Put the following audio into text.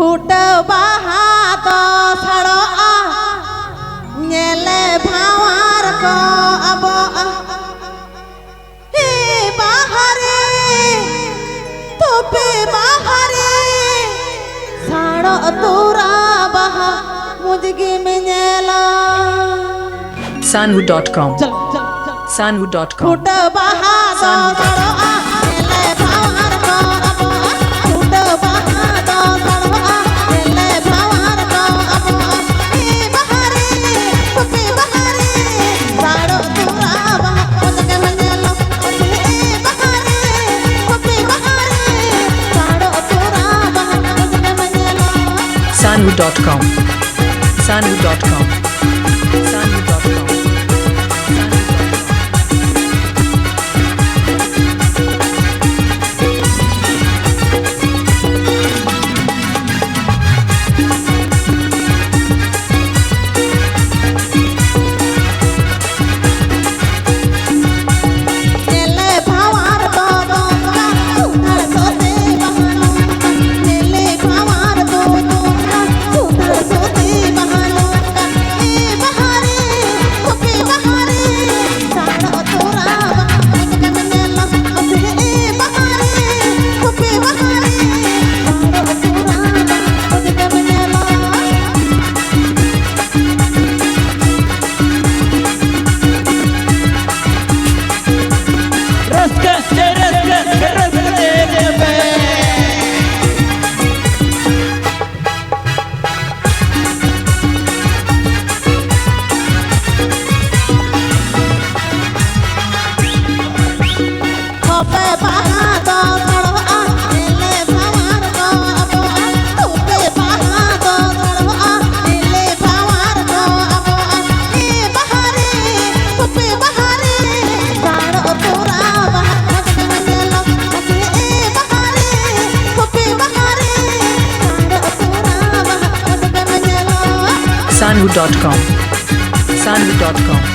foot बहा तो छड़ो नेले भावार को अब हे बाहरे तो पे बाहरे छड़ो तोरा बहा मुझगी में नेला Sanwood.com Sanwood.com फुट बहा तो छड़ो नेले भावार को अब फुट बहा तो छड़ो नेले भावार को अब हे बाहरे तो पे बाहरे छड़ो तोरा बहा मुझगी में नेला हे बाहरे तो पे बाहरे छड़ो तोरा बहा मुझगी में नेला Sanwood.com Sanwood.com Sanwood.com नेले भावार तो तोरा सुधर सोते बहानो नेले भावार तो तोरा सुधर सोते बहानो ए बहारे कोपे बहारे साड़ो तोरा मुझगे में नेला ए बहारे कोपे बहारे साड़ो तोरा मुझगे में नेला खोपे बहा तो छड़ो नेले भावार को अब खोपे बहा तो छड़ो नेले भावार को अब हे बहारे खोपे बहारे साड़ो तोरा बहा मुझगे में नेला ए बहारे खोपे बहारे साड़ो तोरा बहा मुझगे में नेला Sanwood.com Sanwood.com